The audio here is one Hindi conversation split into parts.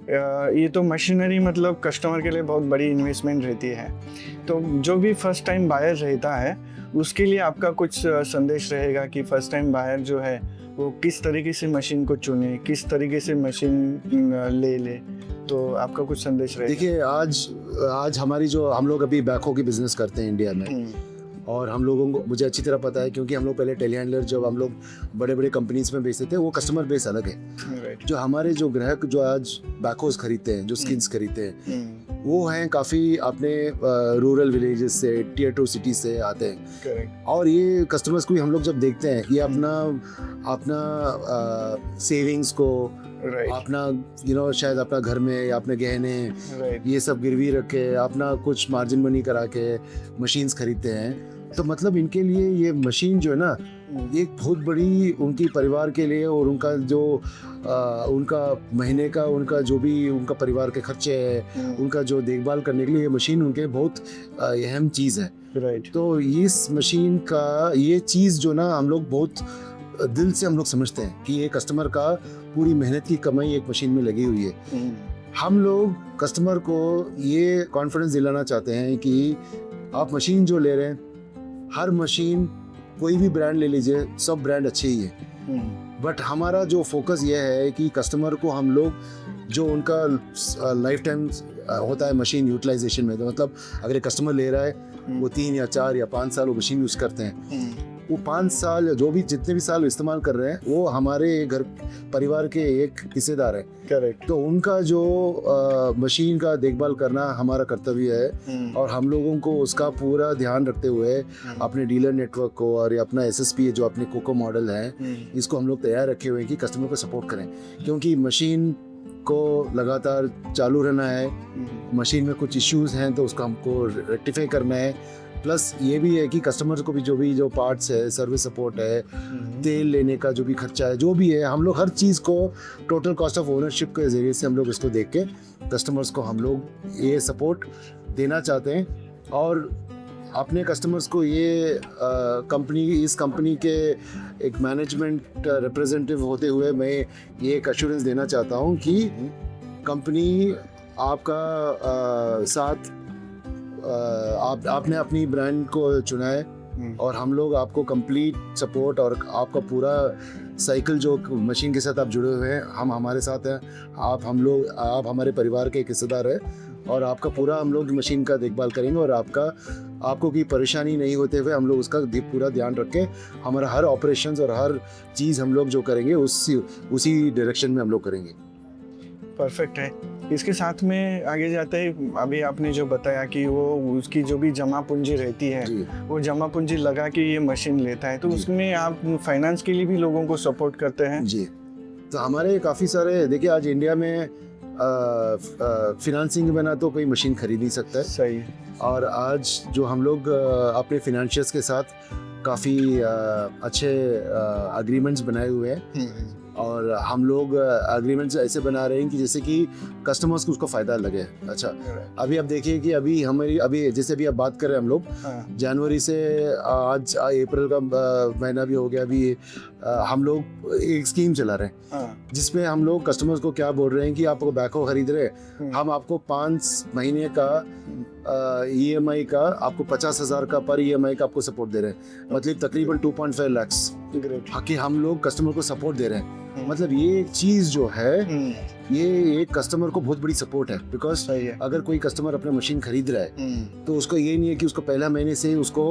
ये तो मशीनरी मतलब कस्टमर के लिए बहुत बड़ी इन्वेस्टमेंट रहती है। तो जो भी फर्स्ट टाइम बायर रहता है उसके लिए आपका कुछ संदेश रहेगा कि फर्स्ट टाइम बायर जो है वो किस तरीके से मशीन को चुने, किस तरीके से मशीन ले, तो आपका कुछ संदेश रहेगा? देखिए, आज हमारी जो हम लोग अभी बैकहो की बिजनेस करते हैं इंडिया में, और हम लोगों को मुझे अच्छी तरह पता है क्योंकि हम लोग पहले टेलीहैंडलर जब हम लोग बड़े बड़े कंपनीज में बेचते थे वो कस्टमर बेस अलग है। जो हमारे जो ग्राहक जो आज बैकहोज खरीदते हैं, जो स्किन्स खरीदते हैं, वो हैं काफ़ी अपने रूरल विलेजेस से, टियर 2 सिटी से आते हैं। और ये कस्टमर्स को भी हम लोग जब देखते हैं ये अपना सेविंग्स को अपना शायद अपना घर में या अपने गहने ये सब गिरवी रख के अपना कुछ मार्जिन मनी करा के मशीन्स खरीदते हैं। तो मतलब इनके लिए ये मशीन जो है ना, एक बहुत बड़ी उनकी परिवार के लिए और उनका जो उनका महीने का उनका जो भी उनका परिवार के खर्चे है, उनका जो देखभाल करने के लिए ये मशीन उनके बहुत अहम चीज़ है। तो इस मशीन का ये चीज़ जो ना हम लोग बहुत दिल से हम लोग समझते हैं कि ये कस्टमर का पूरी मेहनत की कमाई एक मशीन में लगी हुई है। हम लोग कस्टमर को ये कॉन्फिडेंस दिलाना चाहते हैं कि आप मशीन जो ले रहे हैं, हर मशीन कोई भी ब्रांड ले लीजिए, सब ब्रांड अच्छे ही है, बट हमारा जो फोकस ये है कि कस्टमर को हम लोग जो उनका लाइफ टाइम होता है मशीन यूटिलाइजेशन में, तो मतलब अगर एक कस्टमर ले रहा है वो 3 या 4 या 5 साल वो मशीन यूज़ करते हैं, वो 5 साल या जो भी जितने भी साल इस्तेमाल कर रहे हैं वो हमारे घर परिवार के एक हिस्सेदार है। करेक्ट। तो उनका जो मशीन का देखभाल करना हमारा कर्तव्य है, और हम लोगों को उसका पूरा ध्यान रखते हुए अपने डीलर नेटवर्क को और अपना SSP जो अपने कोको मॉडल है, इसको हम लोग तैयार रखे हुए हैं कि कस्टमर को सपोर्ट करें, क्योंकि मशीन को लगातार चालू रहना है। मशीन में कुछ इश्यूज हैं तो उसको हमको रेक्टिफाई करना है। प्लस ये भी है कि कस्टमर को भी जो पार्ट्स है, सर्विस सपोर्ट है, तेल लेने का जो भी खर्चा है, जो भी है, हम लोग हर चीज़ को टोटल कॉस्ट ऑफ ओनरशिप के ज़रिए से हम लोग इसको देख के कस्टमर्स को हम लोग ये सपोर्ट देना चाहते हैं। और अपने कस्टमर्स को ये इस कंपनी के एक मैनेजमेंट रिप्रेजेंटेटिव होते हुए मैं ये एक एश्योरेंस देना चाहता हूँ कि कंपनी आपका साथ आपने अपनी ब्रांड को चुना है, और हम लोग आपको कंप्लीट सपोर्ट और आपका पूरा साइकिल जो मशीन के साथ आप जुड़े हुए हैं, हम हमारे साथ हैं, आप हमारे परिवार के एक हिस्सेदार हैं, और आपका पूरा हम लोग मशीन का देखभाल करेंगे, और आपको कोई परेशानी नहीं होते हुए हम लोग उसका पूरा ध्यान रख के हमारा हर ऑपरेशंस और हर चीज़ हम लोग जो करेंगे उसी डायरेक्शन में हम लोग करेंगे। परफेक्ट है। इसके साथ में आगे जाते ही अभी आपने जो बताया कि वो उसकी जो भी जमा पूंजी रहती है वो जमा पूंजी लगा के ये मशीन लेता है, तो उसमें आप फाइनेंस के लिए भी लोगों को सपोर्ट करते हैं? जी, तो हमारे काफ़ी सारे, देखिए आज इंडिया में फिनांसिंग के बिना तो कोई मशीन खरीद नहीं सकता है। सही है। और आज जो हम लोग अपने फिनेंशियर्स के साथ काफ़ी अच्छे एग्रीमेंट्स बनाए हुए हैं, और हम लोग एग्रीमेंट्स ऐसे बना रहे हैं कि जैसे कि कस्टमर्स को उसको फ़ायदा लगे। अच्छा, अभी आप देखिए कि अभी जैसे अभी आप बात कर रहे हैं हम लोग, जनवरी से आज अप्रैल का महीना भी हो गया, अभी हम लोग एक स्कीम चला रहे हैं जिसमें हम लोग कस्टमर्स को क्या बोल रहे हैं कि आप बैकहो खरीद रहे हैं, हम आपको 5 महीने का EMI का आपको 50,000 का पर EMI का आपको सपोर्ट दे रहे हैं, मतलब तकरीबन 2.5 लाख कि हम लोग कस्टमर को सपोर्ट दे रहे हैं। मतलब ये एक चीज़ जो है ये एक कस्टमर को बहुत बड़ी सपोर्ट है, बिकॉज अगर कोई कस्टमर अपना मशीन खरीद रहा है तो उसको ये नहीं है कि उसको पहला महीने से उसको,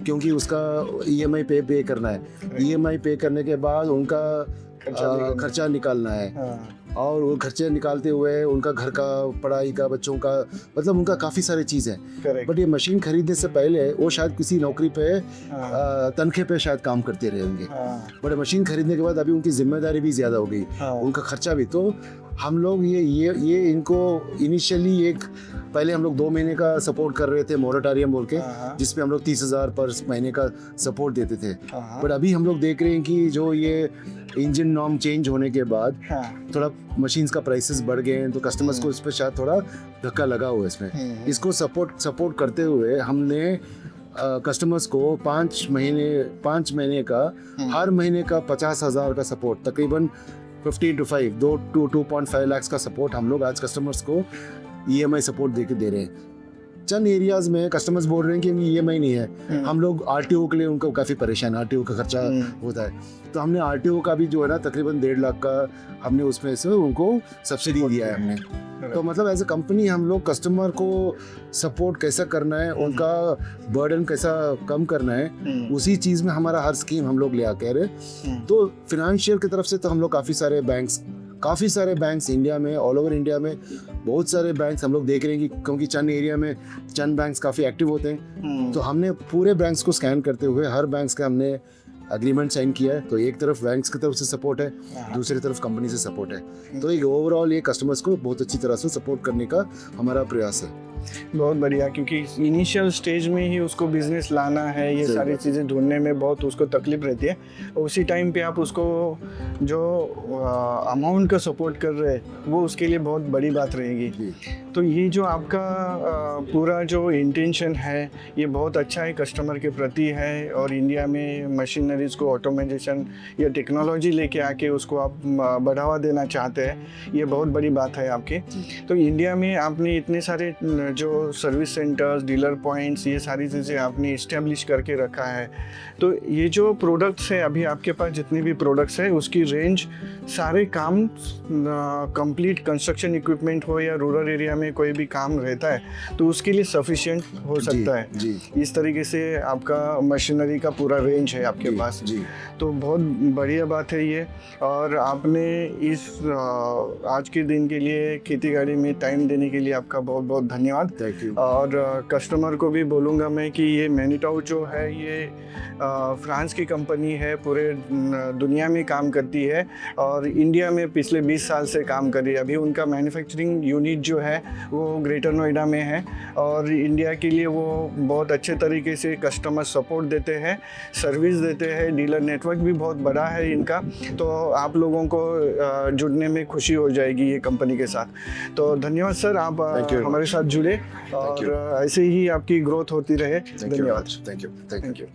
क्योंकि उसका EMI पे करना है, EMI पे करने के बाद उनका खर्चा निकालना है, और वो खर्चे निकालते हुए उनका घर का, पढ़ाई का, बच्चों का, मतलब उनका काफ़ी सारी चीज़ है। बट ये मशीन खरीदने से पहले वो शायद किसी नौकरी पे तनख्वाह पे शायद काम करते रहेंगे, बट मशीन खरीदने के बाद अभी उनकी जिम्मेदारी भी ज़्यादा हो गई, उनका खर्चा भी। तो हम लोग ये इनको इनिशियली पहले हम लोग 2 महीने का सपोर्ट कर रहे थे, मोरेटोरियम बोल के, जिसमें हम लोग 30,000 पर महीने का सपोर्ट देते थे। बट अभी हम लोग देख रहे हैं कि जो ये इंजन नॉर्म चेंज होने के बाद थोड़ा मशीन्स का प्राइसेस बढ़ गए हैं, तो कस्टमर्स को इस पर शायद थोड़ा धक्का लगा हुआ है इसमें। इसको सपोर्ट करते हुए हमने कस्टमर्स को 5 महीने का हर महीने का 50,000 का सपोर्ट, तकरीबन 15 to 5 2.5 लाख का सपोर्ट हम लोग आज कस्टमर्स को EMI सपोर्ट दे रहे हैं। चंद एरियाज में कस्टमर्स बोल रहे हैं कि EMI नहीं है, हम लोग RTO के लिए उनको काफ़ी परेशान, RTO का खर्चा होता है, तो हमने RTO का भी जो है ना तकरीबन 1.5 लाख का हमने उसमें से उनको सब्सिडी दिया है हमने। तो मतलब एज ए कंपनी हम लोग कस्टमर को सपोर्ट कैसा करना है, उनका बर्डन कैसा कम करना है, उसी चीज़ में हमारा हर स्कीम हम लोग ले आ कह रहे। तो फिनेंशियल की तरफ से तो हम लोग काफ़ी सारे बैंक्स इंडिया में, ऑल ओवर इंडिया में बहुत सारे बैंक्स हम लोग देख रहे हैं कि क्योंकि चंद एरिया में चंद बैंक्स काफ़ी एक्टिव होते हैं, तो हमने पूरे बैंक्स को स्कैन करते हुए हर बैंक्स का हमने एग्रीमेंट साइन किया है। तो एक तरफ बैंक्स की तरफ से सपोर्ट है, दूसरी तरफ कंपनी से सपोर्ट है, तो एक ओवरऑल ये कस्टमर्स को बहुत अच्छी तरह से सपोर्ट करने का हमारा प्रयास है। बहुत बढ़िया, क्योंकि इनिशियल स्टेज में ही उसको बिजनेस लाना है, ये सारी चीज़ें ढूंढने में बहुत उसको तकलीफ रहती है, और उसी टाइम पे आप उसको जो अमाउंट का सपोर्ट कर रहे हैं वो उसके लिए बहुत बड़ी बात रहेगी। तो ये जो आपका पूरा जो इंटेंशन है ये बहुत अच्छा है, कस्टमर के प्रति है, और इंडिया में मशीनरीज को ऑटोमेशन या टेक्नोलॉजी लेके आके उसको आप बढ़ावा देना चाहते हैं, ये बहुत बड़ी बात है आपकी। तो इंडिया में आपने इतने सारे जो सर्विस सेंटर्स, डीलर पॉइंट्स, ये सारी चीज़ें आपने इस्टेब्लिश करके रखा है। तो ये जो प्रोडक्ट्स है अभी आपके पास जितने भी प्रोडक्ट्स है उसकी रेंज, सारे काम कंप्लीट कंस्ट्रक्शन इक्विपमेंट हो या रूरल एरिया में कोई भी काम रहता है तो उसके लिए सफिशिएंट हो सकता है। जी। इस तरीके से आपका मशीनरी का पूरा रेंज है आपके पास। जी। तो बहुत बढ़िया बात है ये, और आपने इस आज के दिन के लिए खेती गाड़ी में टाइम देने के लिए आपका बहुत बहुत धन्यवाद। Thank you. और कस्टमर को भी बोलूँगा मैं कि ये मैनिटो जो है ये फ्रांस की कंपनी है, पूरे दुनिया में काम करती है और इंडिया में पिछले 20 साल से काम कर रही है। अभी उनका मैन्युफैक्चरिंग यूनिट जो है वो ग्रेटर नोएडा में है, और इंडिया के लिए वो बहुत अच्छे तरीके से कस्टमर सपोर्ट देते हैं, सर्विस देते हैं, डीलर नेटवर्क भी बहुत बड़ा है इनका। तो आप लोगों को जुड़ने में खुशी हो जाएगी ये कंपनी के साथ। तो धन्यवाद सर, आप हमारे साथ जुड़े और ऐसे ही आपकी ग्रोथ होती रहे। धन्यवाद। Thank you. Thank you.